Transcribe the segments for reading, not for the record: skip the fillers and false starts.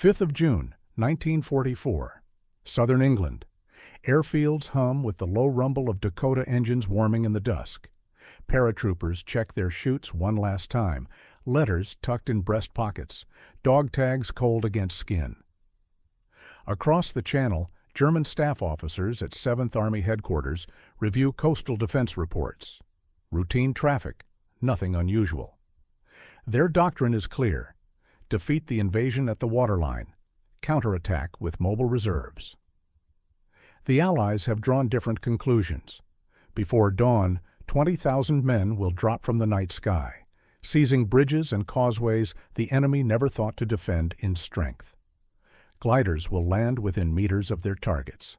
5th of June, 1944. Southern England. Airfields hum with the low rumble of Dakota engines warming in the dusk. Paratroopers check their chutes one last time, letters tucked in breast pockets, dog tags cold against skin. Across the Channel, German staff officers at 7th Army Headquarters review coastal defense reports. Routine traffic, nothing unusual. Their doctrine is clear: defeat the invasion at the waterline, counterattack with mobile reserves. The Allies have drawn different conclusions. Before dawn, 20,000 men will drop from the night sky, seizing bridges and causeways the enemy never thought to defend in strength. Gliders will land within meters of their targets.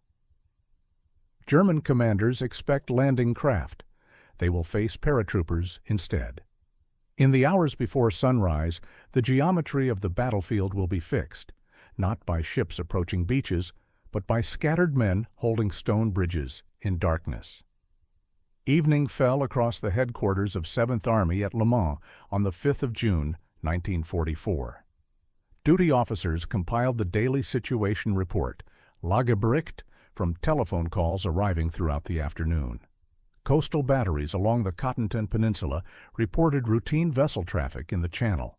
German commanders expect landing craft. They will face paratroopers instead. In the hours before sunrise, the geometry of the battlefield will be fixed, not by ships approaching beaches, but by scattered men holding stone bridges in darkness. Evening fell across the headquarters of 7th Army at Le Mans on the 5th of June, 1944. Duty officers compiled the daily situation report, Lagebericht, from telephone calls arriving throughout the afternoon. Coastal batteries along the Cotentin Peninsula reported routine vessel traffic in the Channel.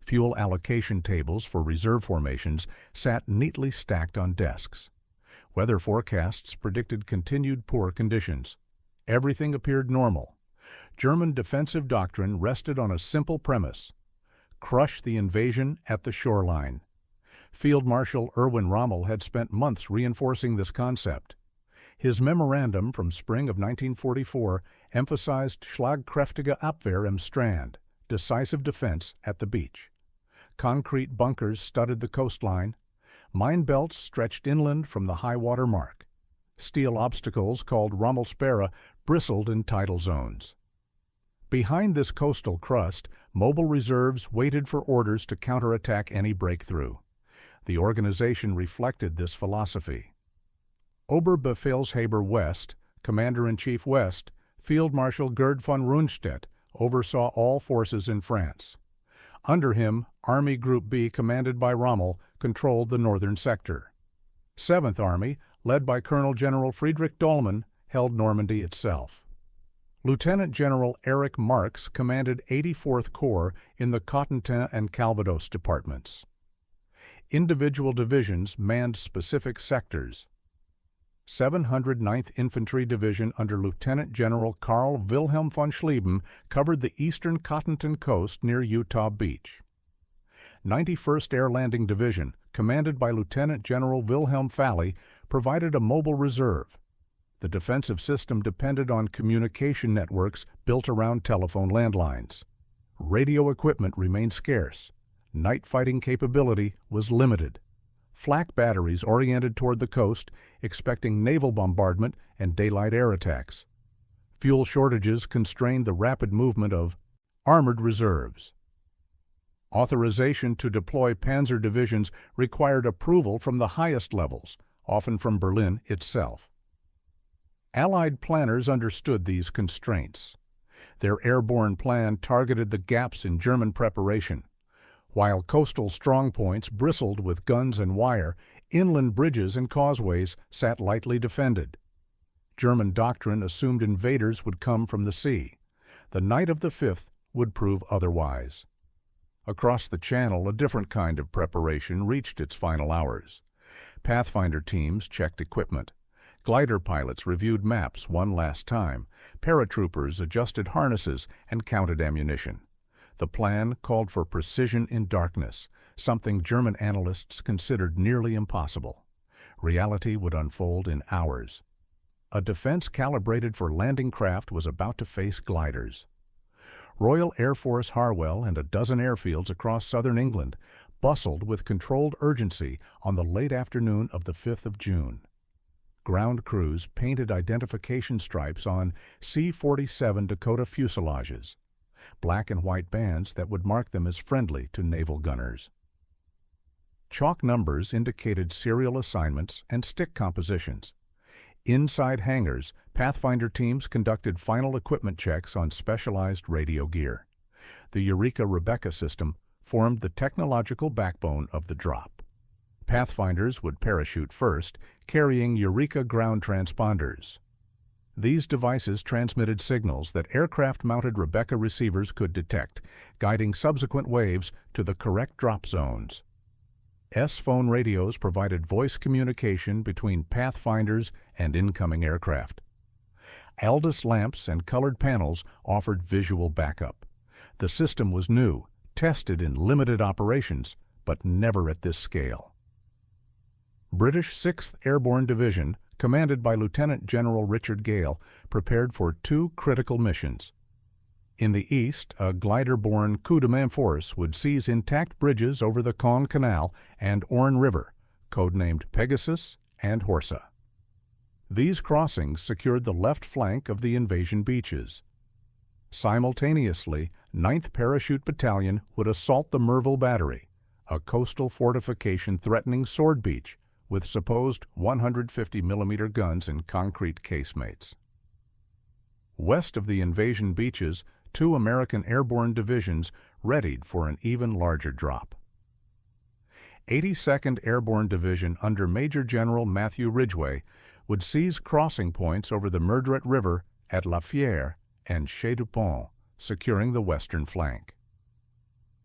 Fuel allocation tables for reserve formations sat neatly stacked on desks. Weather forecasts predicted continued poor conditions. Everything appeared normal. German defensive doctrine rested on a simple premise: crush the invasion at the shoreline. Field Marshal Erwin Rommel had spent months reinforcing this concept. His memorandum from spring of 1944 emphasized schlagkräftige Abwehr am Strand, decisive defense at the beach. Concrete bunkers studded the coastline. Mine belts stretched inland from the high water mark. Steel obstacles called Rommelsperre bristled in tidal zones. Behind this coastal crust, mobile reserves waited for orders to counterattack any breakthrough. The organization reflected this philosophy. Oberbefehlshaber West, Commander-in-Chief West, Field Marshal Gerd von Rundstedt oversaw all forces in France. Under him, Army Group B, commanded by Rommel, controlled the northern sector. 7th Army, led by Colonel General Friedrich Dollmann, held Normandy itself. Lieutenant General Erich Marx commanded 84th Corps in the Cotentin and Calvados departments. Individual divisions manned specific sectors. 709th Infantry Division under Lieutenant General Karl Wilhelm von Schlieben covered the eastern Cotentin coast near Utah Beach. 91st Air Landing Division, commanded by Lieutenant General Wilhelm Falley, provided a mobile reserve. The defensive system depended on communication networks built around telephone landlines. Radio equipment remained scarce. Night fighting capability was limited. Flak batteries oriented toward the coast, expecting naval bombardment and daylight air attacks. Fuel shortages constrained the rapid movement of armored reserves. Authorization to deploy panzer divisions required approval from the highest levels, often from Berlin itself. Allied planners understood these constraints. Their airborne plan targeted the gaps in German preparation. While coastal strongpoints bristled with guns and wire, inland bridges and causeways sat lightly defended. German doctrine assumed invaders would come from the sea. The night of the 5th would prove otherwise. Across the Channel, a different kind of preparation reached its final hours. Pathfinder teams checked equipment. Glider pilots reviewed maps one last time. Paratroopers adjusted harnesses and counted ammunition. The plan called for precision in darkness, something German analysts considered nearly impossible. Reality would unfold in hours. A defense calibrated for landing craft was about to face gliders. Royal Air Force Harwell and a dozen airfields across southern England bustled with controlled urgency on the late afternoon of the 5th of June. Ground crews painted identification stripes on C-47 Dakota fuselages, black and white bands that would mark them as friendly to naval gunners. Chalk numbers indicated serial assignments and stick compositions. Inside hangars, Pathfinder teams conducted final equipment checks on specialized radio gear. The Eureka-Rebecca system formed the technological backbone of the drop. Pathfinders would parachute first, carrying Eureka ground transponders. These devices transmitted signals that aircraft-mounted Rebecca receivers could detect, guiding subsequent waves to the correct drop zones. S-phone radios provided voice communication between pathfinders and incoming aircraft. Aldous lamps and colored panels offered visual backup. The system was new, tested in limited operations, but never at this scale. British 6th Airborne Division, commanded by Lieutenant General Richard Gale, prepared for two critical missions. In the east, a glider-borne coup-de-main force would seize intact bridges over the Caen Canal and Orne River, codenamed Pegasus and Horsa. These crossings secured the left flank of the invasion beaches. Simultaneously, 9th Parachute Battalion would assault the Merville Battery, a coastal fortification threatening Sword Beach, with supposed 150mm guns in concrete casemates. West of the invasion beaches, two American airborne divisions readied for an even larger drop. 82nd Airborne Division under Major General Matthew Ridgway would seize crossing points over the Murderette River at La Fière and Chez du Pont, securing the western flank.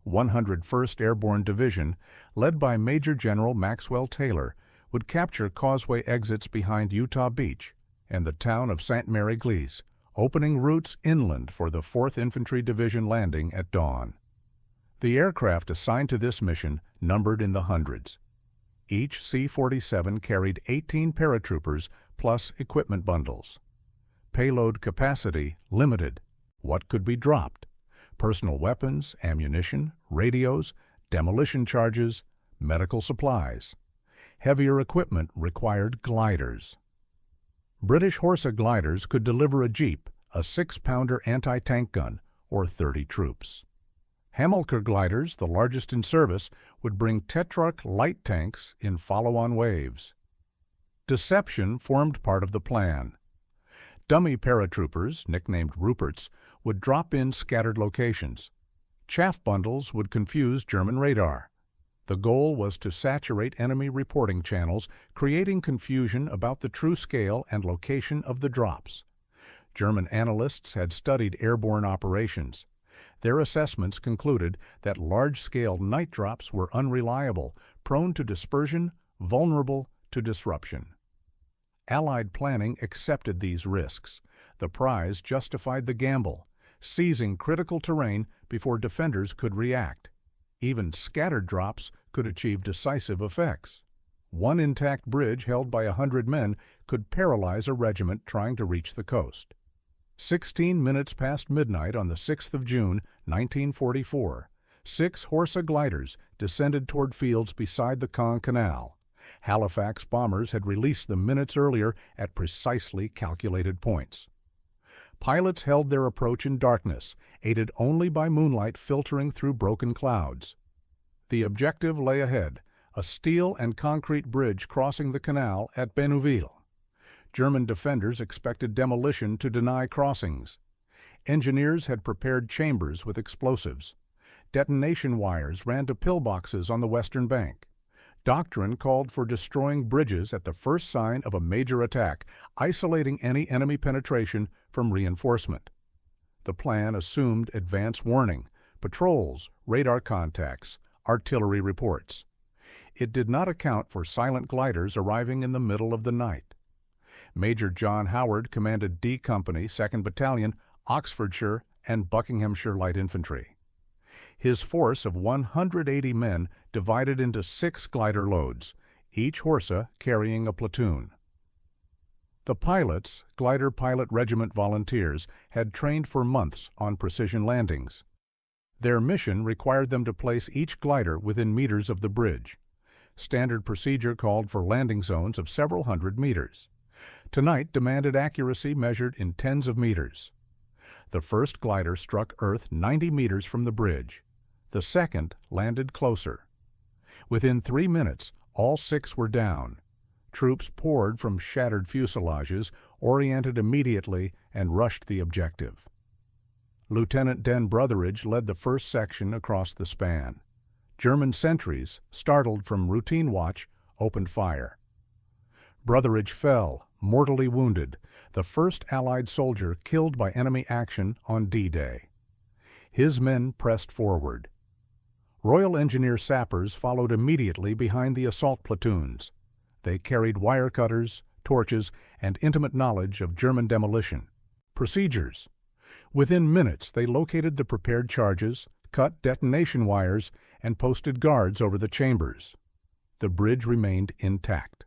101st Airborne Division, led by Major General Maxwell Taylor, would capture causeway exits behind Utah Beach and the town of Sainte-Mère-Église, opening routes inland for the 4th Infantry Division landing at dawn. The aircraft assigned to this mission numbered in the hundreds. Each C-47 carried 18 paratroopers plus equipment bundles. Payload capacity limited. What could be dropped? Personal weapons, ammunition, radios, demolition charges, medical supplies. Heavier equipment required gliders. British Horsa gliders could deliver a jeep, a 6-pounder anti-tank gun, or 30 troops. Hamilcar gliders, the largest in service, would bring Tetrarch light tanks in follow-on waves. Deception formed part of the plan. Dummy paratroopers, nicknamed Ruperts, would drop in scattered locations. Chaff bundles would confuse German radar. The goal was to saturate enemy reporting channels, creating confusion about the true scale and location of the drops. German analysts had studied airborne operations. Their assessments concluded that large-scale night drops were unreliable, prone to dispersion, vulnerable to disruption. Allied planning accepted these risks. The prize justified the gamble, seizing critical terrain before defenders could react. Even scattered drops could achieve decisive effects. One intact bridge held by 100 men could paralyze a regiment trying to reach the coast. 16 minutes past midnight on the 6th of June, 1944, 6 Horsa gliders descended toward fields beside the Caen Canal. Halifax bombers had released them minutes earlier at precisely calculated points. Pilots held their approach in darkness, aided only by moonlight filtering through broken clouds. The objective lay ahead, a steel and concrete bridge crossing the canal at Bénouville. German defenders expected demolition to deny crossings. Engineers had prepared chambers with explosives. Detonation wires ran to pillboxes on the western bank. Doctrine called for destroying bridges at the first sign of a major attack, isolating any enemy penetration from reinforcement. The plan assumed advance warning, patrols, radar contacts, artillery reports. It did not account for silent gliders arriving in the middle of the night. Major John Howard commanded D Company, 2nd Battalion, Oxfordshire, and Buckinghamshire Light Infantry. His force of 180 men divided into 6 glider loads, each Horsa carrying a platoon. The pilots, Glider Pilot Regiment volunteers, had trained for months on precision landings. Their mission required them to place each glider within meters of the bridge. Standard procedure called for landing zones of several hundred meters. Tonight demanded accuracy measured in tens of meters. The first glider struck Earth 90 meters from the bridge. The second landed closer. Within 3 minutes, all 6 were down. Troops poured from shattered fuselages, oriented immediately, and rushed the objective. Lieutenant Den Brotheridge led the first section across the span. German sentries, startled from routine watch, opened fire. Brotheridge fell, mortally wounded, the first Allied soldier killed by enemy action on D-Day. His men pressed forward. Royal Engineer sappers followed immediately behind the assault platoons. They carried wire cutters, torches, and intimate knowledge of German demolition. Procedures. Within minutes they located the prepared charges, cut detonation wires, and posted guards over the chambers. The bridge remained intact.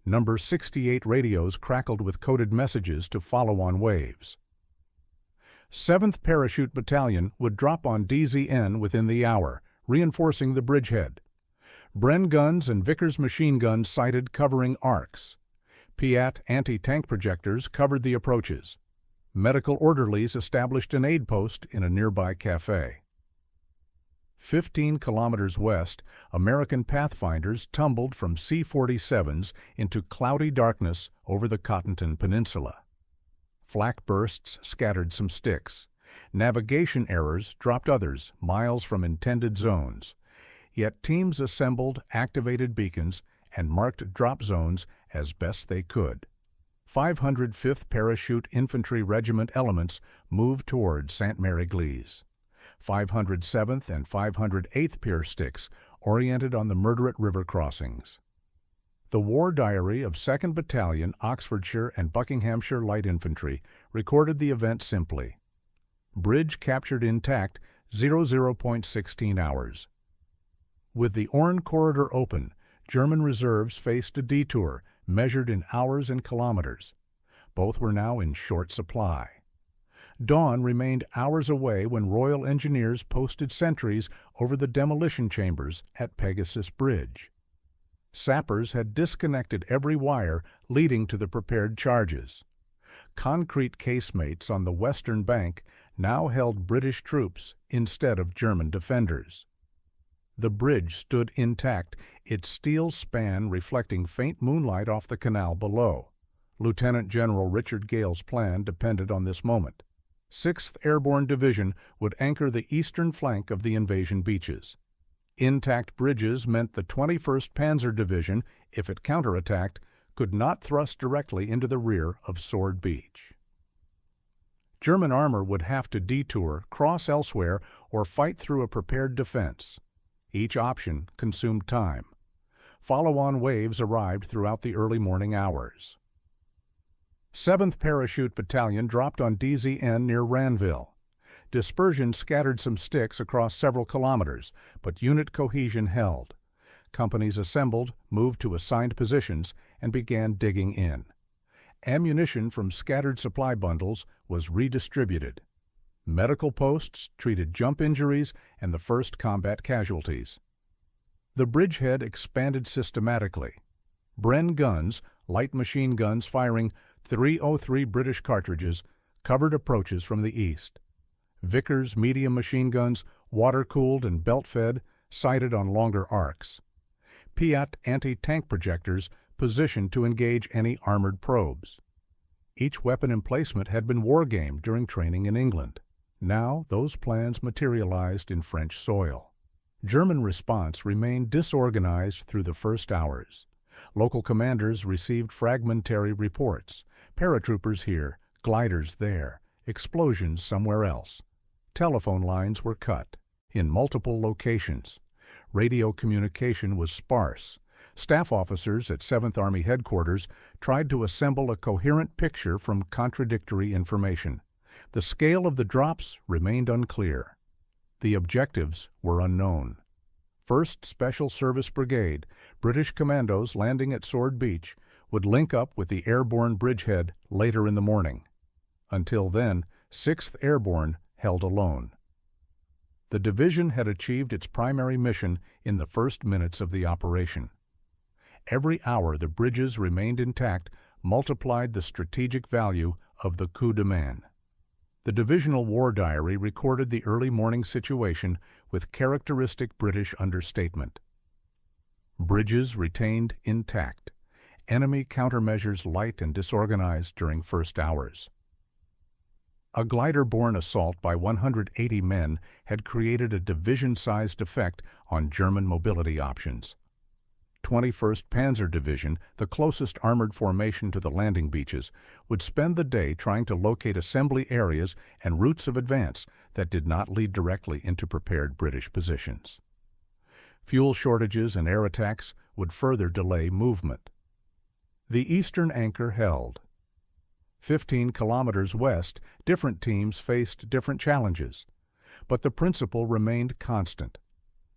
Number 68 radios crackled with coded messages to follow on waves. 7th Parachute Battalion would drop on DZN within the hour, reinforcing the bridgehead. Bren guns and Vickers machine guns sighted covering arcs. Piat anti-tank projectors covered the approaches. Medical orderlies established an aid post in a nearby cafe. 15 kilometers west, American pathfinders tumbled from C-47s into cloudy darkness over the Cottonton Peninsula. Flak bursts scattered some sticks. Navigation errors dropped others miles from intended zones. Yet teams assembled activated beacons and marked drop zones as best they could. 505th Parachute Infantry Regiment elements moved toward Sainte-Mère-Église. 507th and 508th Pier Sticks oriented on the Murderate River crossings. The War Diary of 2nd Battalion, Oxfordshire and Buckinghamshire Light Infantry recorded the event simply. Bridge captured intact, 00.16 hours. With the Orne corridor open, German reserves faced a detour measured in hours and kilometers. Both were now in short supply. Dawn remained hours away when Royal Engineers posted sentries over the demolition chambers at Pegasus Bridge. Sappers had disconnected every wire leading to the prepared charges. Concrete casemates on the western bank now held British troops instead of German defenders. The bridge stood intact, its steel span reflecting faint moonlight off the canal below. Lieutenant General Richard Gale's plan depended on this moment. 6th Airborne Division would anchor the eastern flank of the invasion beaches. Intact bridges meant the 21st Panzer Division, if it counterattacked, could not thrust directly into the rear of Sword Beach. German armor would have to detour, cross elsewhere, or fight through a prepared defense. Each option consumed time. Follow-on waves arrived throughout the early morning hours. 7th Parachute Battalion dropped on DZN near Ranville. Dispersion scattered some sticks across several kilometers, but unit cohesion held. Companies assembled, moved to assigned positions, and began digging in. Ammunition from scattered supply bundles was redistributed. Medical posts treated jump injuries and the first combat casualties. The bridgehead expanded systematically. Bren guns, light machine guns firing .303 British cartridges, covered approaches from the east. Vickers medium machine guns, water-cooled and belt-fed, sighted on longer arcs. Piat anti-tank projectors positioned to engage any armored probes. Each weapon emplacement had been wargamed during training in England. Now those plans materialized in French soil. German response remained disorganized through the first hours. Local commanders received fragmentary reports. Paratroopers here, gliders there, explosions somewhere else. Telephone lines were cut in multiple locations. Radio communication was sparse. Staff officers at 7th Army Headquarters tried to assemble a coherent picture from contradictory information. The scale of the drops remained unclear. The objectives were unknown. 1st Special Service Brigade, British commandos landing at Sword Beach, would link up with the airborne bridgehead later in the morning. Until then, 6th Airborne held alone. The division had achieved its primary mission in the first minutes of the operation. Every hour the bridges remained intact multiplied the strategic value of the coup-de-main. The Divisional War Diary recorded the early morning situation with characteristic British understatement. Bridges retained intact. Enemy countermeasures light and disorganized during first hours. A glider-borne assault by 180 men had created a division-sized effect on German mobility options. 21st Panzer Division, the closest armored formation to the landing beaches, would spend the day trying to locate assembly areas and routes of advance that did not lead directly into prepared British positions. Fuel shortages and air attacks would further delay movement. The eastern anchor held. 15 kilometers west, different teams faced different challenges, but the principle remained constant.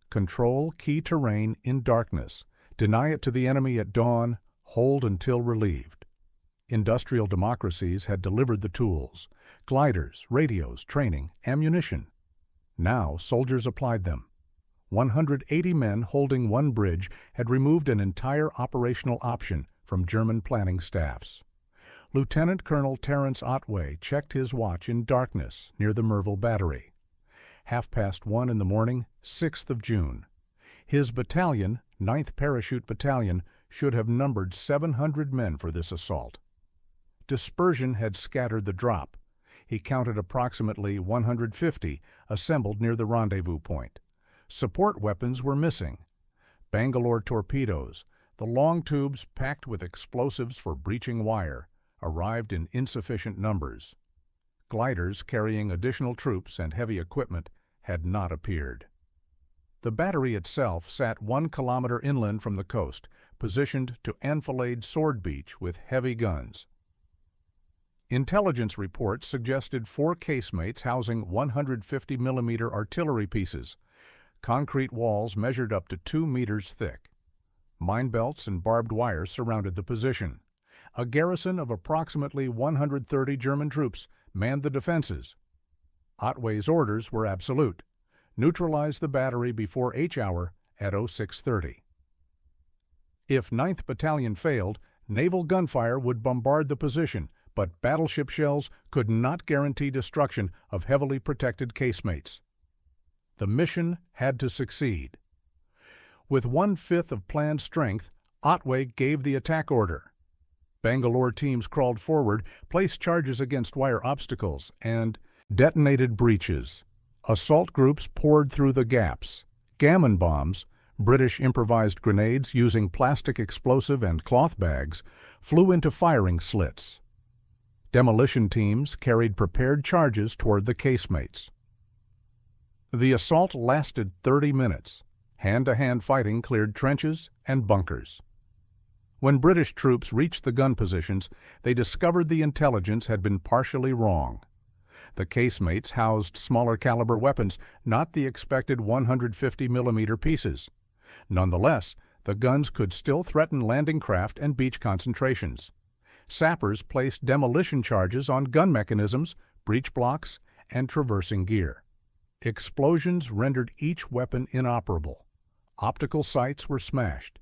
Control key terrain in darkness, deny it to the enemy at dawn, hold until relieved. Industrial democracies had delivered the tools: gliders, radios, training, ammunition. Now soldiers applied them. 180 men holding one bridge had removed an entire operational option from German planning staffs. Lieutenant-Colonel Terence Otway checked his watch in darkness near the Merville Battery. 1:30 in the morning, 6th of June. His battalion, 9th Parachute Battalion, should have numbered 700 men for this assault. Dispersion had scattered the drop. He counted approximately 150 assembled near the rendezvous point. Support weapons were missing. Bangalore torpedoes, the long tubes packed with explosives for breaching wire, arrived in insufficient numbers. Gliders carrying additional troops and heavy equipment had not appeared. The battery itself sat 1 kilometer inland from the coast, positioned to enfilade Sword Beach with heavy guns. Intelligence reports suggested 4 casemates housing 150 mm artillery pieces. Concrete walls measured up to 2 meters thick. Mine belts and barbed wire surrounded the position. A garrison of approximately 130 German troops manned the defenses. Otway's orders were absolute: neutralize the battery before H hour at 06:30. If 9th Battalion failed, naval gunfire would bombard the position, but battleship shells could not guarantee destruction of heavily protected casemates. The mission had to succeed. With 1/5 of planned strength, Otway gave the attack order. Bangalore teams crawled forward, placed charges against wire obstacles, and detonated breaches. Assault groups poured through the gaps. Gammon bombs, British improvised grenades using plastic explosive and cloth bags, flew into firing slits. Demolition teams carried prepared charges toward the casemates. The assault lasted 30 minutes. Hand-to-hand fighting cleared trenches and bunkers. When British troops reached the gun positions, they discovered the intelligence had been partially wrong. The casemates housed smaller caliber weapons, not the expected 150 mm pieces. Nonetheless, the guns could still threaten landing craft and beach concentrations. Sappers placed demolition charges on gun mechanisms, breech blocks, and traversing gear. Explosions rendered each weapon inoperable. Optical sights were smashed.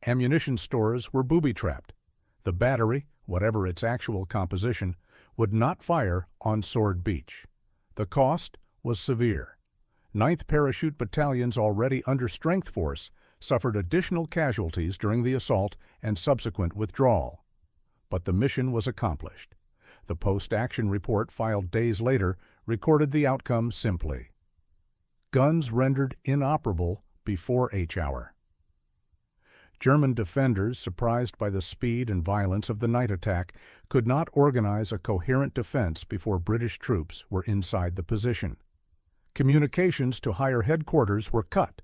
Ammunition stores were booby-trapped. The battery, whatever its actual composition, would not fire on Sword Beach. The cost was severe. 9th Parachute Battalion's already understrength force suffered additional casualties during the assault and subsequent withdrawal. But the mission was accomplished. The post-action report filed days later recorded the outcome simply: guns rendered inoperable before H hour. German defenders, surprised by the speed and violence of the night attack, could not organize a coherent defense before British troops were inside the position. Communications to higher headquarters were cut.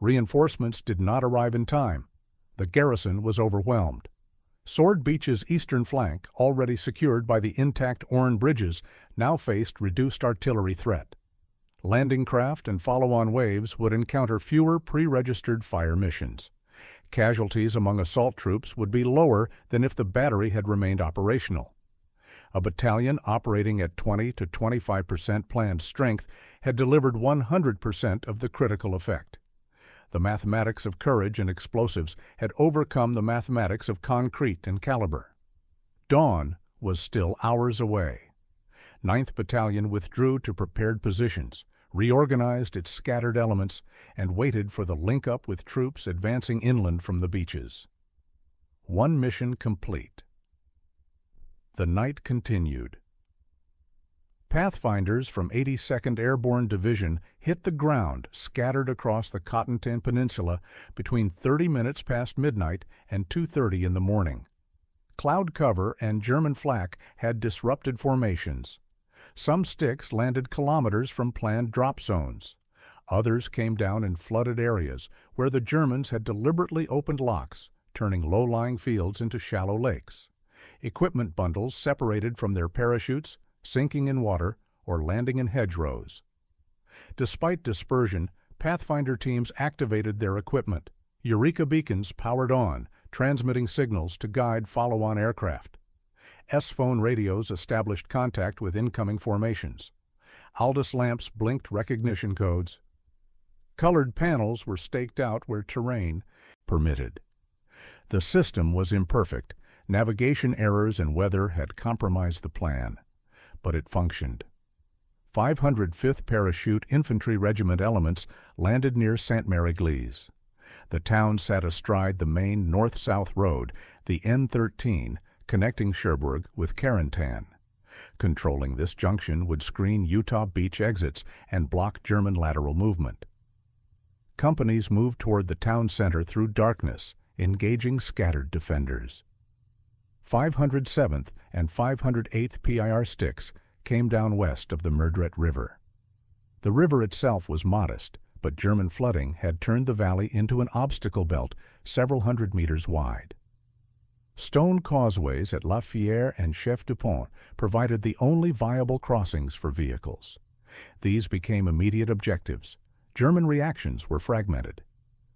Reinforcements did not arrive in time. The garrison was overwhelmed. Sword Beach's eastern flank, already secured by the intact Orne bridges, now faced reduced artillery threat. Landing craft and follow-on waves would encounter fewer pre-registered fire missions. Casualties among assault troops would be lower than if the battery had remained operational. A battalion operating at 20 to 25% planned strength had delivered 100% of the critical effect. The mathematics of courage and explosives had overcome the mathematics of concrete and caliber. Dawn was still hours away. 9th Battalion withdrew to prepared positions, reorganized its scattered elements, and waited for the link-up with troops advancing inland from the beaches. One mission complete. The night continued. Pathfinders from 82nd Airborne Division hit the ground scattered across the Cotentin Peninsula between 30 minutes past midnight and 2:30 in the morning. Cloud cover and German flak had disrupted formations. Some sticks landed kilometers from planned drop zones. Others came down in flooded areas where the Germans had deliberately opened locks, turning low-lying fields into shallow lakes. Equipment bundles separated from their parachutes, sinking in water, or landing in hedgerows. Despite dispersion, Pathfinder teams activated their equipment. Eureka beacons powered on, transmitting signals to guide follow-on aircraft. S-phone radios established contact with incoming formations. Aldous lamps blinked recognition codes. Colored panels were staked out where terrain permitted. The system was imperfect. Navigation errors and weather had compromised the plan, but it functioned. 505th Parachute Infantry Regiment elements landed near Sainte-Mère-Église. The town sat astride the main north-south road, the N13, connecting Cherbourg with Carentan. Controlling this junction would screen Utah Beach exits and block German lateral movement. Companies moved toward the town center through darkness, engaging scattered defenders. 507th and 508th PIR sticks came down west of the Merdret River. The river itself was modest, but German flooding had turned the valley into an obstacle belt several hundred meters wide. Stone causeways at La Fière and Chef du Pont provided the only viable crossings for vehicles. These became immediate objectives. German reactions were fragmented.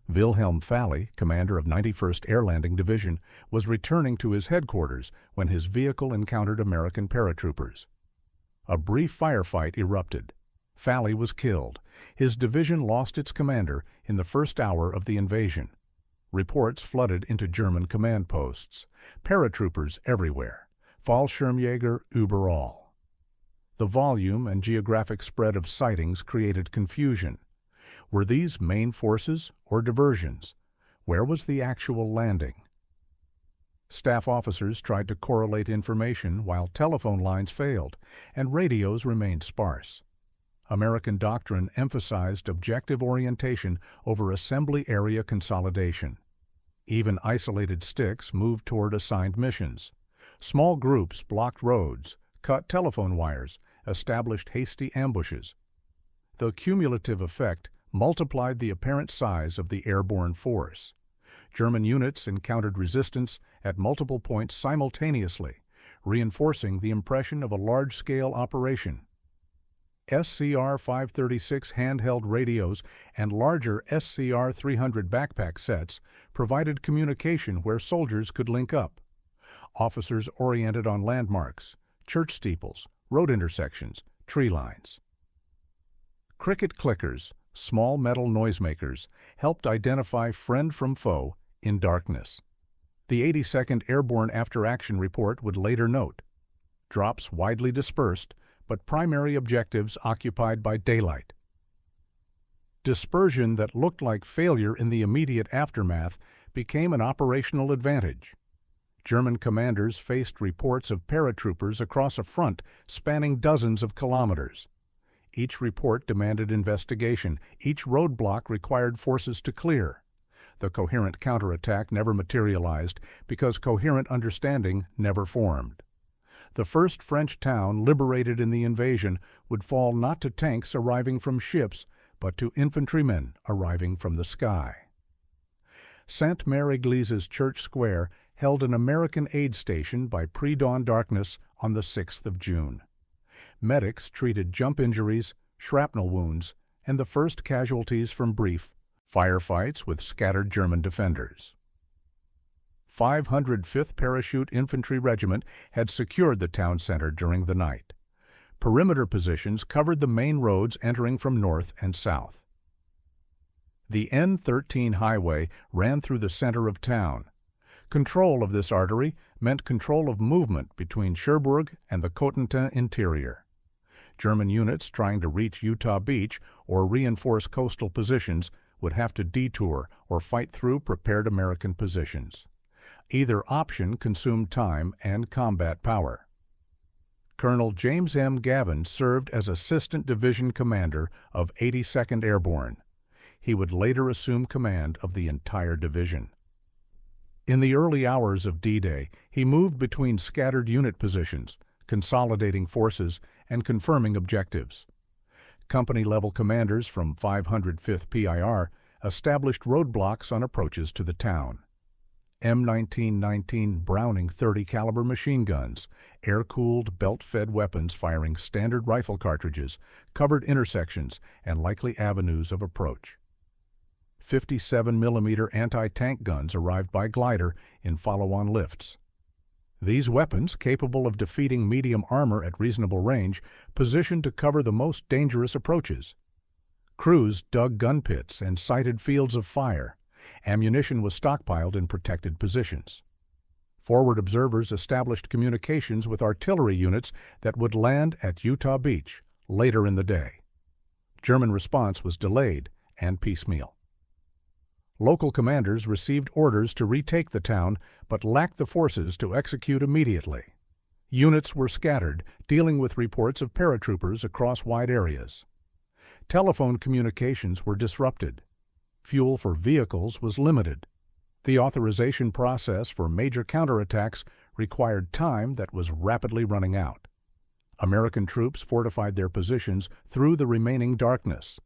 Wilhelm Falley, commander of 91st Air Landing Division, was returning to his headquarters when his vehicle encountered American paratroopers. A brief firefight erupted. Falley was killed. His division lost its commander in the first hour of the invasion. Reports flooded into German command posts. Paratroopers everywhere. Fallschirmjäger überall. The volume and geographic spread of sightings created confusion. Were these main forces or diversions? Where was the actual landing? Staff officers tried to correlate information while telephone lines failed and radios remained sparse. American doctrine emphasized objective orientation over assembly area consolidation. Even isolated sticks moved toward assigned missions. Small groups blocked roads, cut telephone wires, established hasty ambushes. The cumulative effect multiplied the apparent size of the airborne force. German units encountered resistance at multiple points simultaneously, reinforcing the impression of a large-scale operation. SCR-536 handheld radios and larger SCR-300 backpack sets provided communication where soldiers could link up. Officers oriented on landmarks, church steeples, road intersections, tree lines. Cricket clickers, small metal noisemakers, helped identify friend from foe in darkness. The 82nd Airborne After-Action Report would later note, drops widely dispersed, but primary objectives occupied by daylight. Dispersion that looked like failure in the immediate aftermath became an operational advantage. German commanders faced reports of paratroopers across a front spanning dozens of kilometers. Each report demanded investigation. Each roadblock required forces to clear. The coherent counterattack never materialized because coherent understanding never formed. The first French town liberated in the invasion would fall not to tanks arriving from ships, but to infantrymen arriving from the sky. Sainte-Mère-Église's church square held an American aid station by pre-dawn darkness on the 6th of June. Medics treated jump injuries, shrapnel wounds, and the first casualties from brief firefights with scattered German defenders. 505th Parachute Infantry Regiment had secured the town center during the night. Perimeter positions covered the main roads entering from north and south. The N13 highway ran through the center of town. Control of this artery meant control of movement between Cherbourg and the Cotentin interior. German units trying to reach Utah Beach or reinforce coastal positions would have to detour or fight through prepared American positions. Either option consumed time and combat power. Colonel James M. Gavin served as Assistant Division Commander of 82nd Airborne. He would later assume command of the entire division. In the early hours of D-Day, he moved between scattered unit positions, consolidating forces and confirming objectives. Company-level commanders from 505th PIR established roadblocks on approaches to the town. M1919 Browning .30 caliber machine guns, air-cooled, belt-fed weapons firing standard rifle cartridges, covered intersections and likely avenues of approach. 57mm anti-tank guns arrived by glider in follow-on lifts. These weapons, capable of defeating medium armor at reasonable range, positioned to cover the most dangerous approaches. Crews dug gun pits and sighted fields of fire. Ammunition was stockpiled in protected positions. Forward observers established communications with artillery units that would land at Utah Beach later in the day. German response was delayed and piecemeal. Local commanders received orders to retake the town, but lacked the forces to execute immediately. Units were scattered, dealing with reports of paratroopers across wide areas. Telephone communications were disrupted. Fuel for vehicles was limited. The authorization process for major counterattacks required time that was rapidly running out. American troops fortified their positions through the remaining darkness.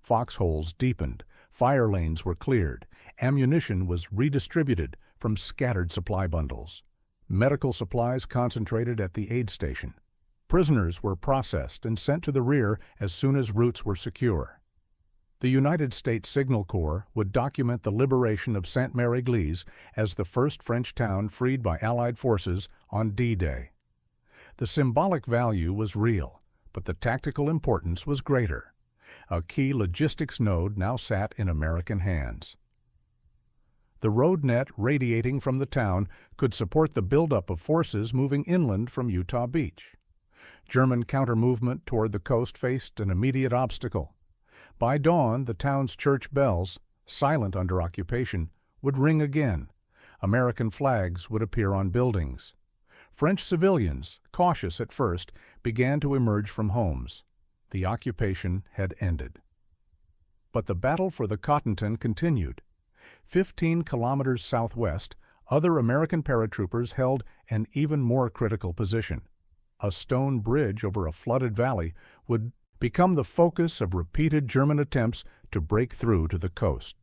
Foxholes deepened, fire lanes were cleared, ammunition was redistributed from scattered supply bundles. Medical supplies concentrated at the aid station. Prisoners were processed and sent to the rear as soon as routes were secure. The United States Signal Corps would document the liberation of Sainte-Mère-Église as the first French town freed by Allied forces on D-Day. The symbolic value was real, but the tactical importance was greater. A key logistics node now sat in American hands. The road net radiating from the town could support the buildup of forces moving inland from Utah Beach. German counter-movement toward the coast faced an immediate obstacle. By dawn, the town's church bells, silent under occupation, would ring again. American flags would appear on buildings. French civilians, cautious at first, began to emerge from homes. The occupation had ended. But the battle for the Cottonton continued. 15 kilometers southwest, other American paratroopers held an even more critical position. A stone bridge over a flooded valley would become the focus of repeated German attempts to break through to the coast.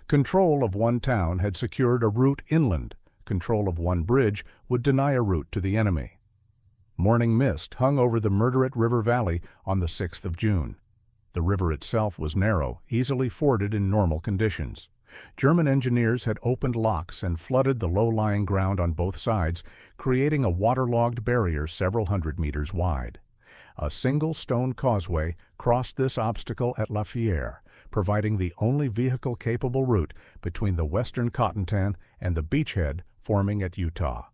Control of one town had secured a route inland. Control of one bridge would deny a route to the enemy. Morning mist hung over the Murderate River Valley on the 6th of June. The river itself was narrow, easily forded in normal conditions. German engineers had opened locks and flooded the low-lying ground on both sides, creating a waterlogged barrier several hundred meters wide. A single stone causeway crossed this obstacle at La Fière, providing the only vehicle-capable route between the western Cottontan and the beachhead forming at Utah.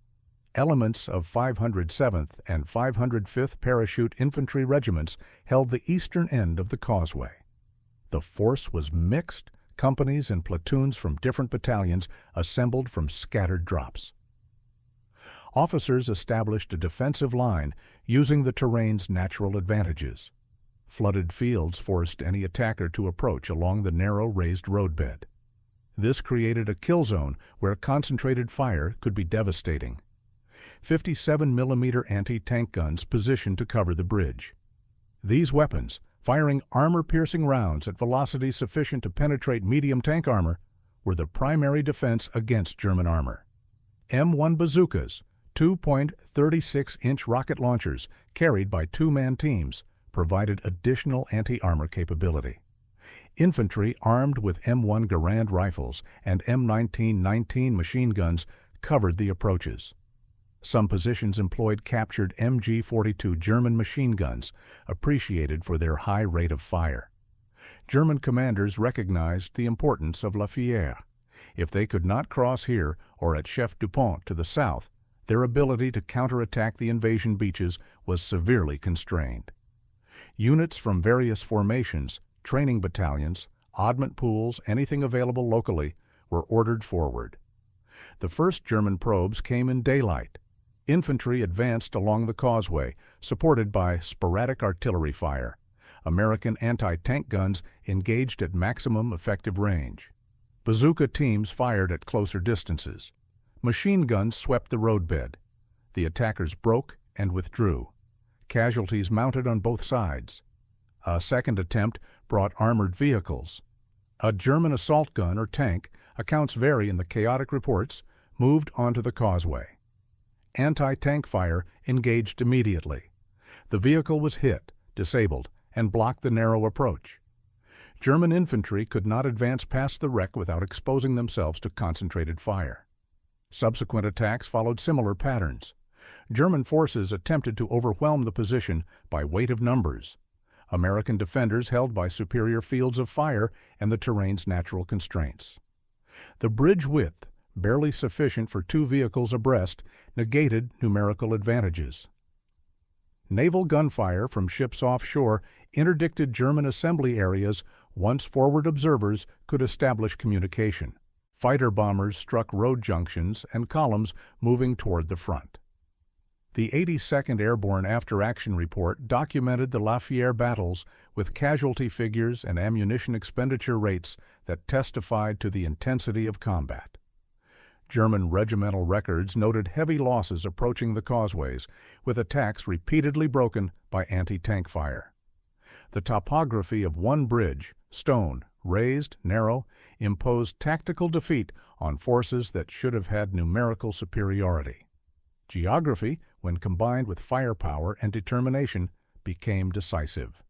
Elements of 507th and 505th Parachute Infantry Regiments held the eastern end of the causeway. The force was mixed, companies and platoons from different battalions assembled from scattered drops. Officers established a defensive line using the terrain's natural advantages. Flooded fields forced any attacker to approach along the narrow raised roadbed. This created a kill zone where concentrated fire could be devastating. 57mm anti-tank guns positioned to cover the bridge. These weapons, firing armor-piercing rounds at velocity sufficient to penetrate medium tank armor, were the primary defense against German armor. M1 bazookas, 2.36-inch rocket launchers carried by two-man teams, provided additional anti-armor capability. Infantry armed with M1 Garand rifles and M1919 machine guns covered the approaches. Some positions employed captured MG-42 German machine guns, appreciated for their high rate of fire. German commanders recognized the importance of La Fière. If they could not cross here or at Chef Dupont to the south, their ability to counterattack the invasion beaches was severely constrained. Units from various formations, training battalions, oddment pools, anything available locally, were ordered forward. The first German probes came in daylight. Infantry advanced along the causeway, supported by sporadic artillery fire. American anti-tank guns engaged at maximum effective range. Bazooka teams fired at closer distances. Machine guns swept the roadbed. The attackers broke and withdrew. Casualties mounted on both sides. A second attempt brought armored vehicles. A German assault gun or tank, accounts vary in the chaotic reports, moved onto the causeway. Anti-tank fire engaged immediately. The vehicle was hit, disabled, and blocked the narrow approach. German infantry could not advance past the wreck without exposing themselves to concentrated fire. Subsequent attacks followed similar patterns. German forces attempted to overwhelm the position by weight of numbers. American defenders held by superior fields of fire and the terrain's natural constraints. The bridge width, barely sufficient for two vehicles abreast, negated numerical advantages. Naval gunfire from ships offshore interdicted German assembly areas once forward observers could establish communication. Fighter bombers struck road junctions and columns moving toward the front. The 82nd Airborne After-Action Report documented the Fière battles with casualty figures and ammunition expenditure rates that testified to the intensity of combat. German regimental records noted heavy losses approaching the causeways, with attacks repeatedly broken by anti-tank fire. The topography of one bridge, stone, raised, narrow, imposed tactical defeat on forces that should have had numerical superiority. Geography, when combined with firepower and determination, became decisive.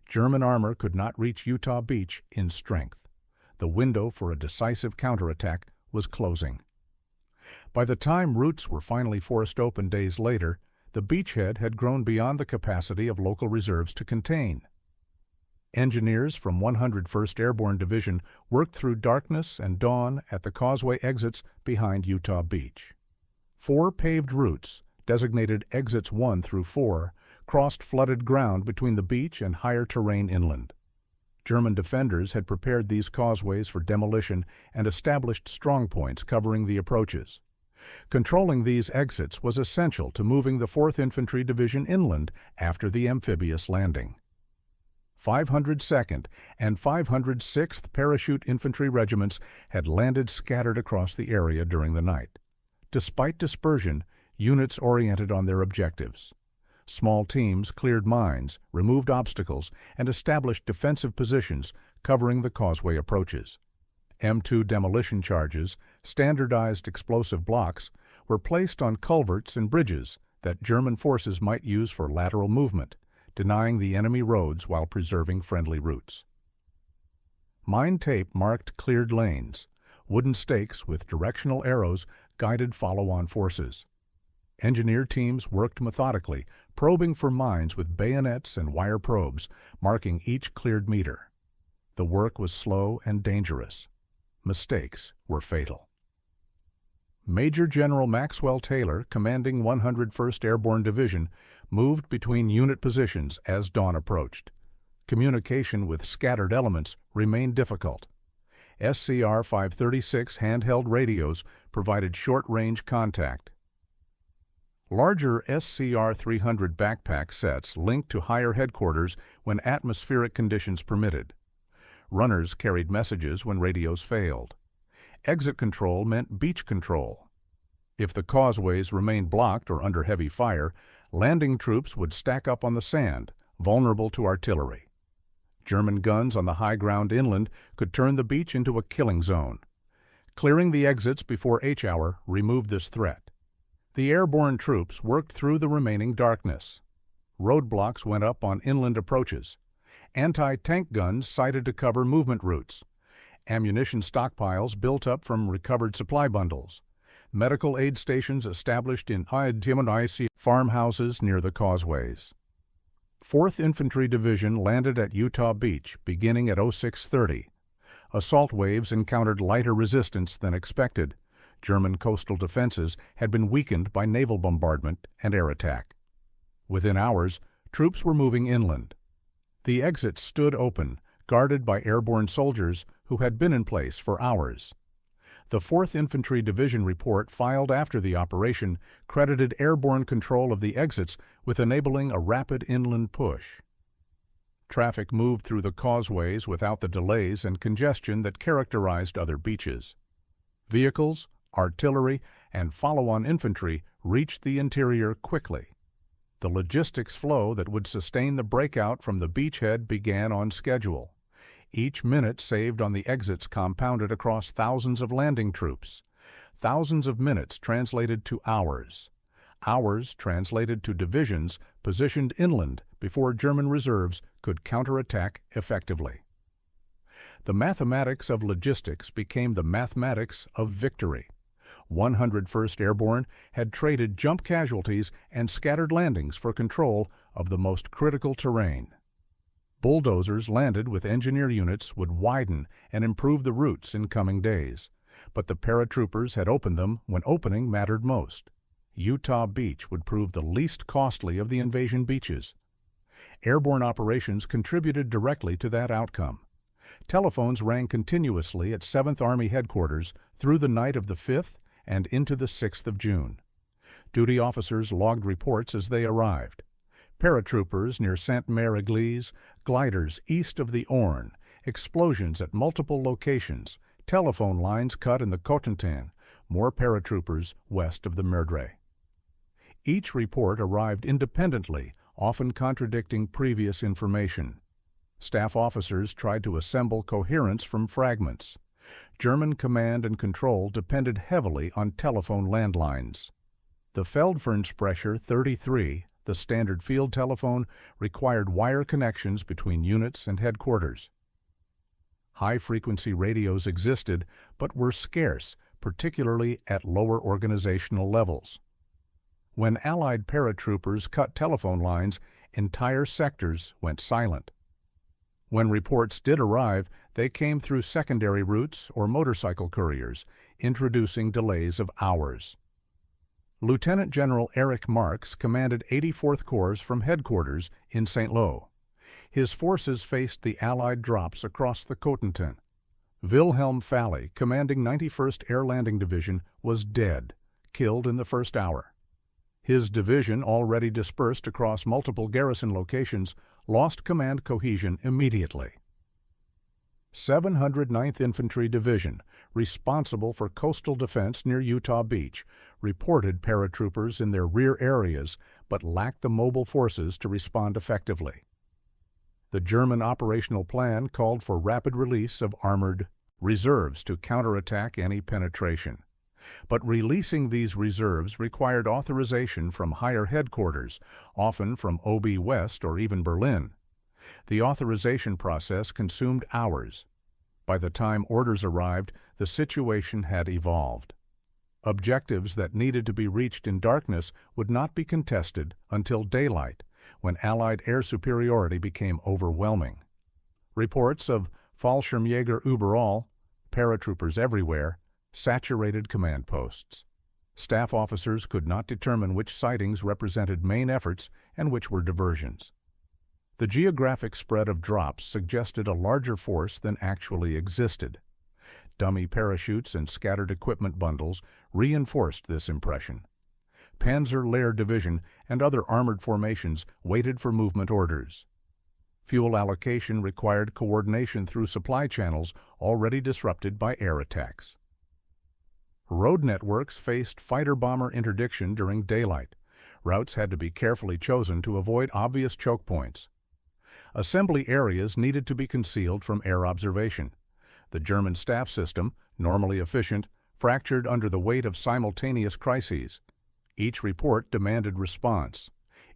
German armor could not reach Utah Beach in strength. The window for a decisive counterattack was closing. By the time routes were finally forced open days later, the beachhead had grown beyond the capacity of local reserves to contain. Engineers from 101st Airborne Division worked through darkness and dawn at the causeway exits behind Utah Beach. 4 paved routes, designated Exits 1 through 4, crossed flooded ground between the beach and higher terrain inland. German defenders had prepared these causeways for demolition and established strongpoints covering the approaches. Controlling these exits was essential to moving the 4th Infantry Division inland after the amphibious landing. 502nd and 506th Parachute Infantry Regiments had landed scattered across the area during the night. Despite dispersion, units oriented on their objectives. Small teams cleared mines, removed obstacles, and established defensive positions covering the causeway approaches. M2 demolition charges, standardized explosive blocks, were placed on culverts and bridges that German forces might use for lateral movement, denying the enemy roads while preserving friendly routes. Mine tape marked cleared lanes. Wooden stakes with directional arrows guided follow-on forces. Engineer teams worked methodically, probing for mines with bayonets and wire probes, marking each cleared meter. The work was slow and dangerous. Mistakes were fatal. Major General Maxwell Taylor, commanding 101st Airborne Division, moved between unit positions as dawn approached. Communication with scattered elements remained difficult. SCR 536 handheld radios provided short-range contact. Larger SCR 300 backpack sets linked to higher headquarters when atmospheric conditions permitted. Runners carried messages when radios failed. Exit control meant beach control. If the causeways remained blocked or under heavy fire, landing troops would stack up on the sand, vulnerable to artillery. German guns on the high ground inland could turn the beach into a killing zone. Clearing the exits before H-hour removed this threat. The airborne troops worked through the remaining darkness. Roadblocks went up on inland approaches. Anti-tank guns sighted to cover movement routes. Ammunition stockpiles built up from recovered supply bundles. Medical aid stations established in farmhouses near the causeways. 4th Infantry Division landed at Utah Beach beginning at 06:30. Assault waves encountered lighter resistance than expected. German coastal defenses had been weakened by naval bombardment and air attack. Within hours, troops were moving inland. The exits stood open, guarded by airborne soldiers who had been in place for hours. The 4th Infantry Division report filed after the operation credited airborne control of the exits with enabling a rapid inland push. Traffic moved through the causeways without the delays and congestion that characterized other beaches. Vehicles, artillery, and follow-on infantry reached the interior quickly. The logistics flow that would sustain the breakout from the beachhead began on schedule. Each minute saved on the exits compounded across thousands of landing troops. Thousands of minutes translated to hours. Hours translated to divisions positioned inland before German reserves could counterattack effectively. The mathematics of logistics became the mathematics of victory. 101st Airborne had traded jump casualties and scattered landings for control of the most critical terrain. Bulldozers landed with engineer units would widen and improve the routes in coming days, but the paratroopers had opened them when opening mattered most. Utah Beach would prove the least costly of the invasion beaches. Airborne operations contributed directly to that outcome. Telephones rang continuously at 7th Army Headquarters through the night of the 5th and into the 6th of June. Duty officers logged reports as they arrived. Paratroopers near Sainte-Mère-Église, gliders east of the Orne, explosions at multiple locations, telephone lines cut in the Cotentin, more paratroopers west of the Meurdre. Each report arrived independently, often contradicting previous information. Staff officers tried to assemble coherence from fragments. German command and control depended heavily on telephone landlines. The Feldfernsprecher 33, the standard field telephone, required wire connections between units and headquarters. High-frequency radios existed, but were scarce, particularly at lower organizational levels. When Allied paratroopers cut telephone lines, entire sectors went silent. When reports did arrive, they came through secondary routes or motorcycle couriers, introducing delays of hours. Lieutenant General Eric Marks commanded 84th Corps from headquarters in St. Lo. His forces faced the Allied drops across the Cotentin. Wilhelm Falley, commanding 91st Air Landing Division, was dead, killed in the first hour. His division, already dispersed across multiple garrison locations, lost command cohesion immediately. 709th Infantry Division, responsible for coastal defense near Utah Beach, reported paratroopers in their rear areas but lacked the mobile forces to respond effectively. The German operational plan called for rapid release of armored reserves to counterattack any penetration. But releasing these reserves required authorization from higher headquarters, often from OB West or even Berlin. The authorization process consumed hours. By the time orders arrived, the situation had evolved. Objectives that needed to be reached in darkness would not be contested until daylight, when Allied air superiority became overwhelming. Reports of Fallschirmjäger überall, paratroopers everywhere, saturated command posts. Staff officers could not determine which sightings represented main efforts and which were diversions. The geographic spread of drops suggested a larger force than actually existed. Dummy parachutes and scattered equipment bundles reinforced this impression. Panzer Lehr Division and other armored formations waited for movement orders. Fuel allocation required coordination through supply channels already disrupted by air attacks. Road networks faced fighter-bomber interdiction during daylight. Routes had to be carefully chosen to avoid obvious choke points. Assembly areas needed to be concealed from air observation. The German staff system, normally efficient, fractured under the weight of simultaneous crises. Each report demanded response.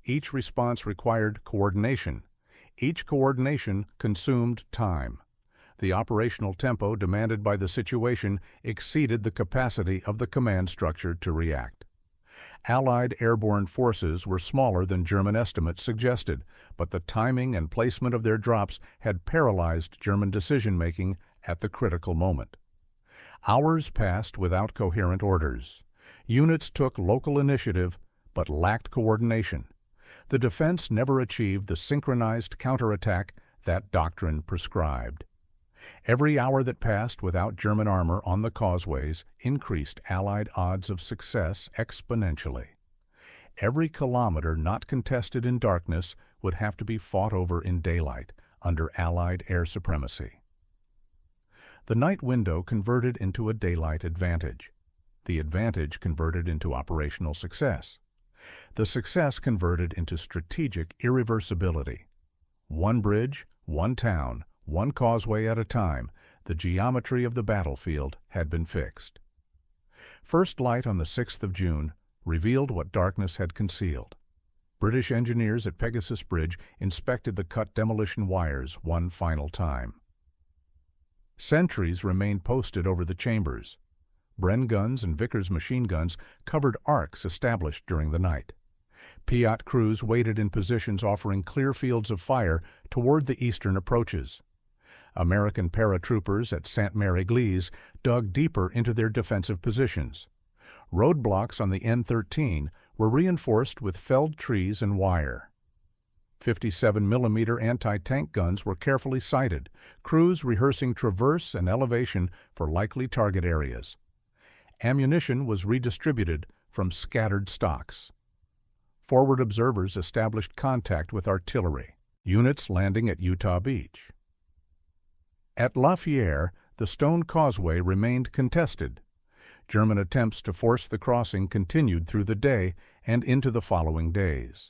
Each response required coordination. Each coordination consumed time. The operational tempo demanded by the situation exceeded the capacity of the command structure to react. Allied airborne forces were smaller than German estimates suggested, but the timing and placement of their drops had paralyzed German decision-making at the critical moment. Hours passed without coherent orders. Units took local initiative, but lacked coordination. The defense never achieved the synchronized counterattack that doctrine prescribed. Every hour that passed without German armor on the causeways increased Allied odds of success exponentially. Every kilometer not contested in darkness would have to be fought over in daylight under Allied air supremacy. The night window converted into a daylight advantage. The advantage converted into operational success. The success converted into strategic irreversibility. One bridge, one town, one causeway at a time, the geometry of the battlefield had been fixed. First light on the 6th of June revealed what darkness had concealed. British engineers at Pegasus Bridge inspected the cut demolition wires one final time. Sentries remained posted over the chambers. Bren guns and Vickers machine guns covered arcs established during the night. Piat crews waited in positions offering clear fields of fire toward the eastern approaches. American paratroopers at Sainte-Mère-Église dug deeper into their defensive positions. Roadblocks on the N13 were reinforced with felled trees and wire. 57mm anti-tank guns were carefully sighted, crews rehearsing traverse and elevation for likely target areas. Ammunition was redistributed from scattered stocks. Forward observers established contact with artillery, units landing at Utah Beach. At La Fière, the stone causeway remained contested. German attempts to force the crossing continued through the day and into the following days.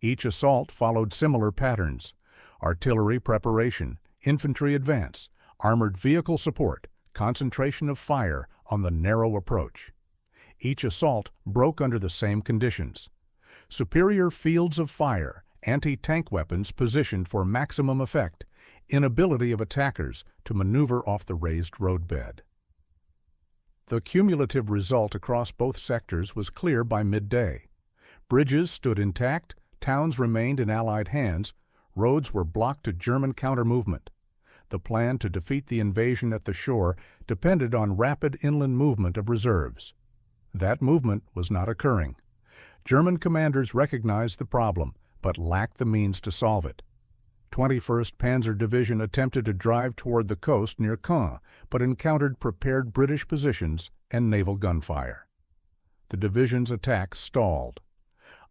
Each assault followed similar patterns: artillery preparation, infantry advance, armored vehicle support, concentration of fire on the narrow approach. Each assault broke under the same conditions: superior fields of fire, anti-tank weapons positioned for maximum effect, inability of attackers to maneuver off the raised roadbed. The cumulative result across both sectors was clear by midday. Bridges stood intact, towns remained in Allied hands, roads were blocked to German counter-movement. The plan to defeat the invasion at the shore depended on rapid inland movement of reserves. That movement was not occurring. German commanders recognized the problem, but lacked the means to solve it. 21st Panzer Division attempted to drive toward the coast near Caen, but encountered prepared British positions and naval gunfire. The division's attack stalled.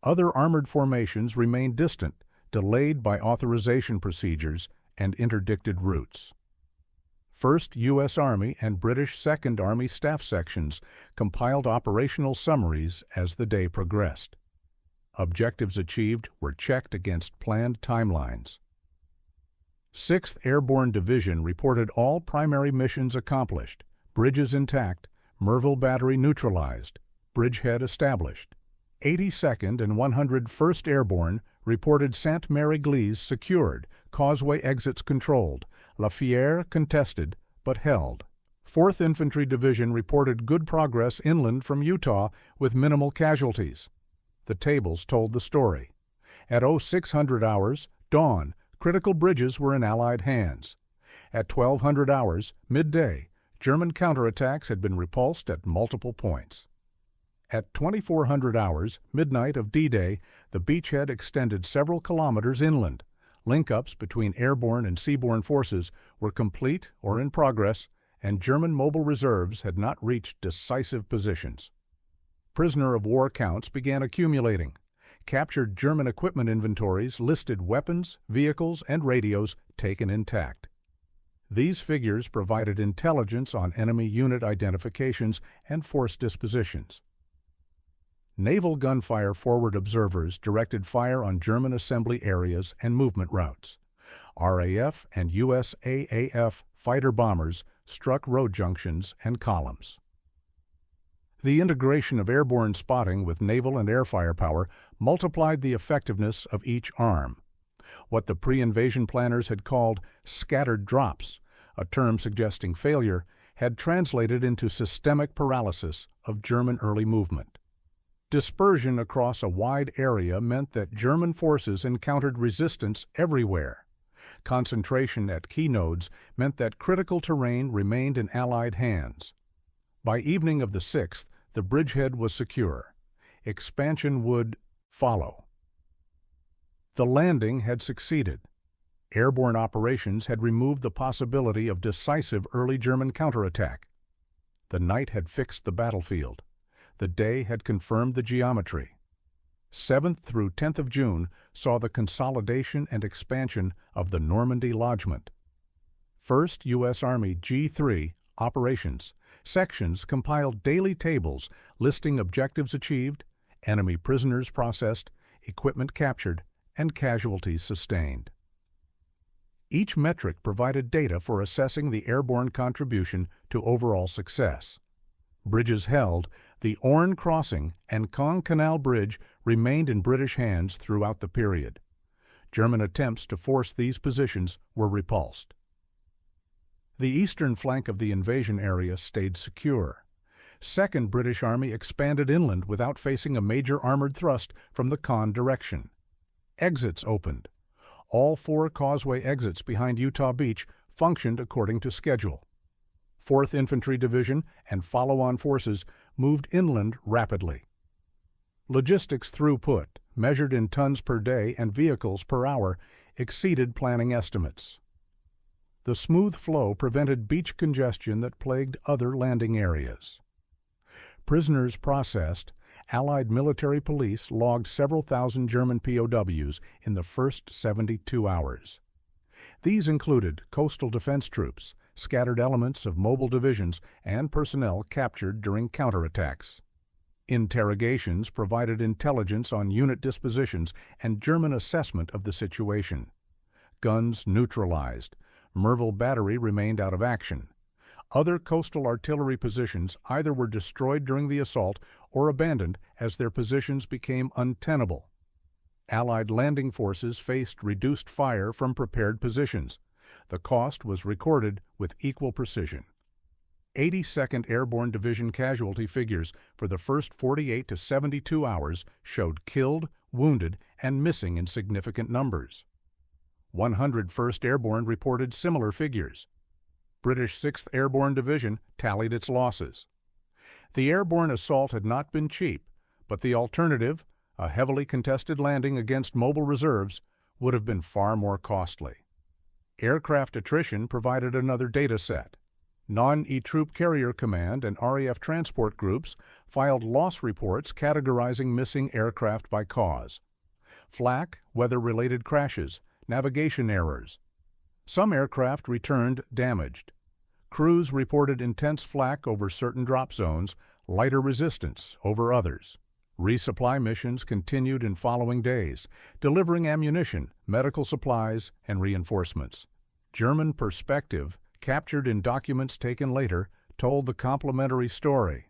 Other armored formations remained distant, delayed by authorization procedures and interdicted routes. 1st U.S. Army and British 2nd Army staff sections compiled operational summaries as the day progressed. Objectives achieved were checked against planned timelines. 6th Airborne Division reported all primary missions accomplished, bridges intact, Merville Battery neutralized, bridgehead established. 82nd and 101st Airborne reported Sainte-Mère-Église secured, causeway exits controlled, La Fière contested, but held. 4th Infantry Division reported good progress inland from Utah with minimal casualties. The tables told the story. At 0600 hours, dawn, critical bridges were in Allied hands. At 1200 hours, midday, German counterattacks had been repulsed at multiple points. At 2400 hours, midnight of D-Day, the beachhead extended several kilometers inland. Link-ups between airborne and seaborne forces were complete or in progress, and German mobile reserves had not reached decisive positions. Prisoner of war counts began accumulating. Captured German equipment inventories listed weapons, vehicles, and radios taken intact. These figures provided intelligence on enemy unit identifications and force dispositions. Naval gunfire forward observers directed fire on German assembly areas and movement routes. RAF and USAAF fighter bombers struck road junctions and columns. The integration of airborne spotting with naval and air firepower multiplied the effectiveness of each arm. What the pre-invasion planners had called scattered drops, a term suggesting failure, had translated into systemic paralysis of German early movement. Dispersion across a wide area meant that German forces encountered resistance everywhere. Concentration at key nodes meant that critical terrain remained in Allied hands. By evening of the 6th, the bridgehead was secure. Expansion would follow. The landing had succeeded. Airborne operations had removed the possibility of decisive early German counterattack. The night had fixed the battlefield. The day had confirmed the geometry. 7th through 10th of June saw the consolidation and expansion of the Normandy Lodgment. 1st U.S. Army G3 Operations sections compiled daily tables listing objectives achieved, enemy prisoners processed, equipment captured, and casualties sustained. Each metric provided data for assessing the airborne contribution to overall success. Bridges held, the Orne Crossing and Caen Canal Bridge remained in British hands throughout the period. German attempts to force these positions were repulsed. The eastern flank of the invasion area stayed secure. 2nd British Army expanded inland without facing a major armored thrust from the Caen direction. Exits opened. All 4 causeway exits behind Utah Beach functioned according to schedule. 4th Infantry Division and follow-on forces moved inland rapidly. Logistics throughput, measured in tons per day and vehicles per hour, exceeded planning estimates. The smooth flow prevented beach congestion that plagued other landing areas. Prisoners processed, Allied military police logged several thousand German POWs in the first 72 hours. These included coastal defense troops, scattered elements of mobile divisions, and personnel captured during counterattacks. Interrogations provided intelligence on unit dispositions and German assessment of the situation. Guns neutralized. Merville Battery remained out of action. Other coastal artillery positions either were destroyed during the assault or abandoned as their positions became untenable. Allied landing forces faced reduced fire from prepared positions. The cost was recorded with equal precision. 82nd Airborne Division casualty figures for the first 48 to 72 hours showed killed, wounded, and missing in significant numbers. 101st Airborne reported similar figures. British 6th Airborne Division tallied its losses. The airborne assault had not been cheap, but the alternative, a heavily contested landing against mobile reserves, would have been far more costly. Aircraft attrition provided another data set. Non-E-Troop Carrier Command and RAF transport groups filed loss reports categorizing missing aircraft by cause. Flak, weather-related crashes, navigation errors. Some aircraft returned damaged. Crews reported intense flak over certain drop zones, lighter resistance over others. Resupply missions continued in following days, delivering ammunition, medical supplies, and reinforcements. German perspective, captured in documents taken later, told the complementary story.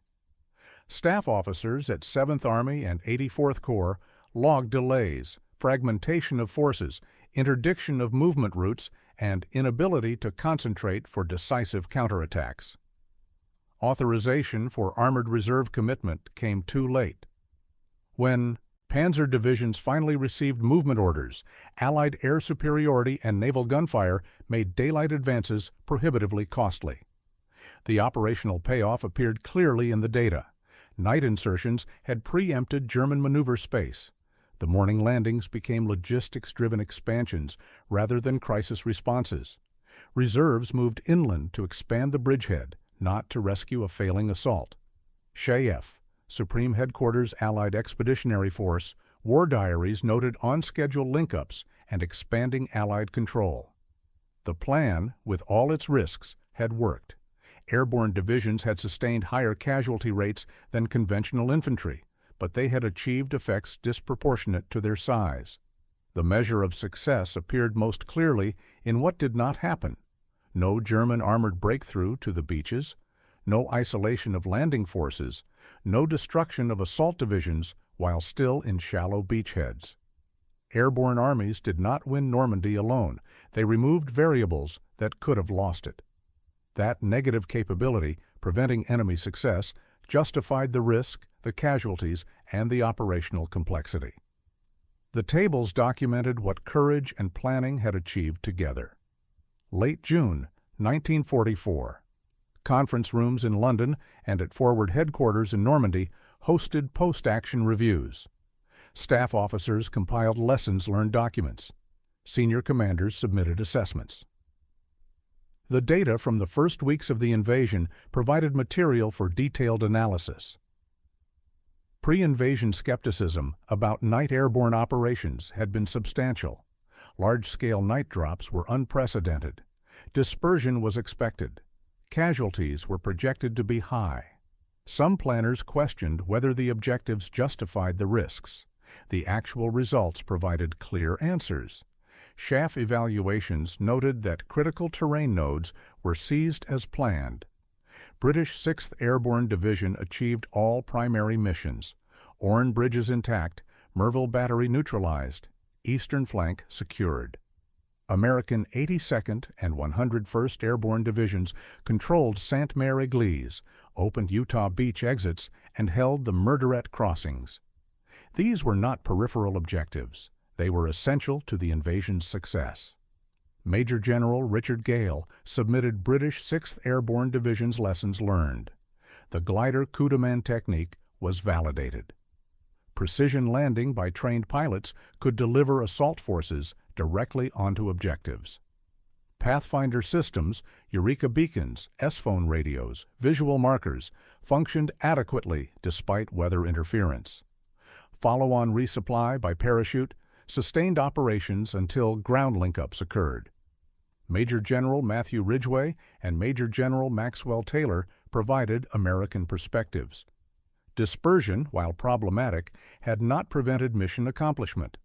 Staff officers at 7th Army and 84th Corps logged delays, fragmentation of forces, interdiction of movement routes, and inability to concentrate for decisive counterattacks. Authorization for Armored Reserve commitment came too late. When Panzer divisions finally received movement orders, Allied air superiority and naval gunfire made daylight advances prohibitively costly. The operational payoff appeared clearly in the data. Night insertions had preempted German maneuver space. The morning landings became logistics-driven expansions rather than crisis responses. Reserves moved inland to expand the bridgehead, not to rescue a failing assault. SHAEF, Supreme Headquarters Allied Expeditionary Force, war diaries noted on-schedule link-ups and expanding Allied control. The plan, with all its risks, had worked. Airborne divisions had sustained higher casualty rates than conventional infantry, but they had achieved effects disproportionate to their size. The measure of success appeared most clearly in what did not happen. No German armored breakthrough to the beaches, no isolation of landing forces, no destruction of assault divisions while still in shallow beachheads. Airborne armies did not win Normandy alone. They removed variables that could have lost it. That negative capability, preventing enemy success, justified the risk, the casualties, and the operational complexity. The tables documented what courage and planning had achieved together. Late June 1944. Conference rooms in London and at forward headquarters in Normandy hosted post-action reviews. Staff officers compiled lessons learned documents. Senior commanders submitted assessments. The data from the first weeks of the invasion provided material for detailed analysis. Pre-invasion skepticism about night airborne operations had been substantial. Large-scale night drops were unprecedented. Dispersion was expected. Casualties were projected to be high. Some planners questioned whether the objectives justified the risks. The actual results provided clear answers. SHAF evaluations noted that critical terrain nodes were seized as planned. British 6th Airborne Division achieved all primary missions. Orne bridges intact, Merville Battery neutralized, eastern flank secured. American 82nd and 101st Airborne Divisions controlled Sainte-Mère-Église, opened Utah Beach exits, and held the Murderette crossings. These were not peripheral objectives. They were essential to the invasion's success. Major General Richard Gale submitted British 6th Airborne Division's lessons learned. The glider coup-de-main technique was validated. Precision landing by trained pilots could deliver assault forces directly onto objectives. Pathfinder systems, Eureka beacons, S-phone radios, visual markers functioned adequately despite weather interference. Follow-on resupply by parachute sustained operations until ground link-ups occurred. Major General Matthew Ridgway and Major General Maxwell Taylor provided American perspectives. Dispersion, while problematic, had not prevented mission accomplishment.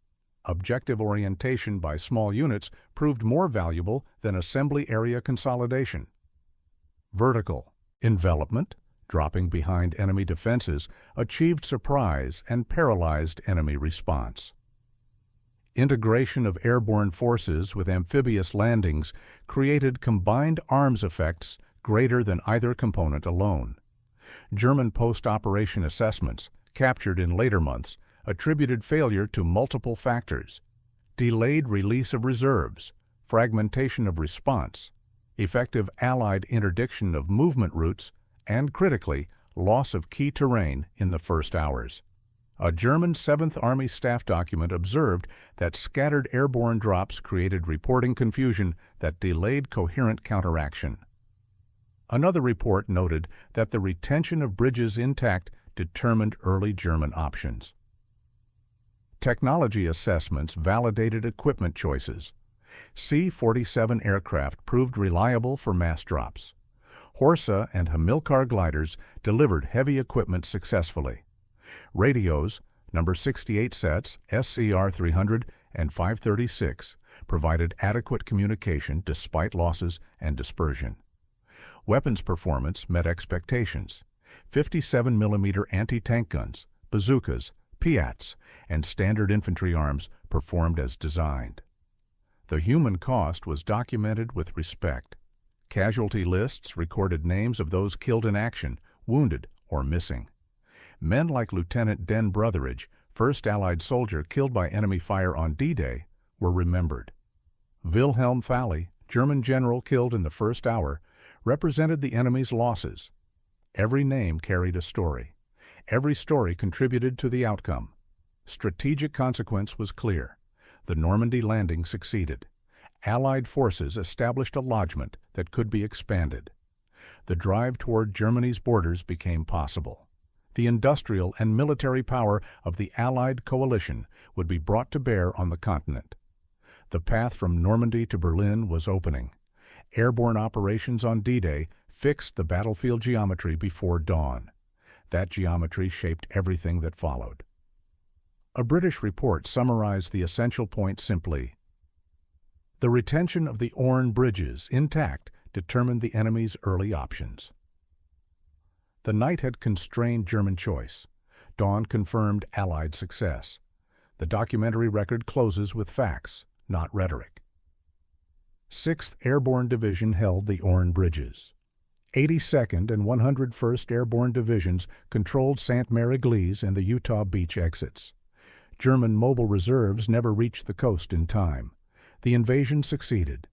Objective orientation by small units proved more valuable than assembly area consolidation. Vertical envelopment, dropping behind enemy defenses, achieved surprise and paralyzed enemy response. Integration of airborne forces with amphibious landings created combined arms effects greater than either component alone. German post-operation assessments, captured in later months, attributed failure to multiple factors: delayed release of reserves, fragmentation of response, effective Allied interdiction of movement routes, and, critically, loss of key terrain in the first hours. A German 7th Army staff document observed that scattered airborne drops created reporting confusion that delayed coherent counteraction. Another report noted that the retention of bridges intact determined early German options. Technology assessments validated equipment choices. C-47 aircraft proved reliable for mass drops. Horsa and Hamilcar gliders delivered heavy equipment successfully. Radios, number 68 sets, SCR-300 and 536, provided adequate communication despite losses and dispersion. Weapons performance met expectations. 57mm anti-tank guns, bazookas, Piats, and standard infantry arms performed as designed. The human cost was documented with respect. Casualty lists recorded names of those killed in action, wounded, or missing. Men like Lieutenant Den Brotheridge, first Allied soldier killed by enemy fire on D-Day, were remembered. Wilhelm Falley, German general killed in the first hour, represented the enemy's losses. Every name carried a story. Every story contributed to the outcome. Strategic consequence was clear. The Normandy landing succeeded. Allied forces established a lodgment that could be expanded. The drive toward Germany's borders became possible. The industrial and military power of the Allied coalition would be brought to bear on the continent. The path from Normandy to Berlin was opening. Airborne operations on D-Day fixed the battlefield geometry before dawn. That geometry shaped everything that followed. A British report summarized the essential point simply: the retention of the Orne bridges intact determined the enemy's early options. The night had constrained German choice. Dawn confirmed Allied success. The documentary record closes with facts, not rhetoric. 6th Airborne Division held the Orne bridges. 82nd and 101st Airborne Divisions controlled Sainte-Mère-Église and the Utah Beach exits. German mobile reserves never reached the coast in time. The invasion succeeded.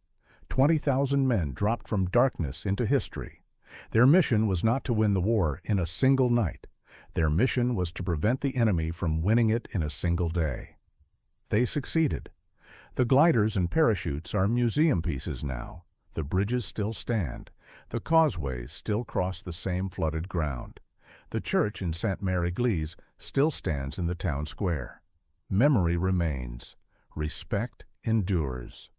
20,000 men dropped from darkness into history. Their mission was not to win the war in a single night. Their mission was to prevent the enemy from winning it in a single day. They succeeded. The gliders and parachutes are museum pieces now. The bridges still stand. The causeways still cross the same flooded ground. The church in Sainte-Mère-Église still stands in the town square. Memory remains. Respect endures.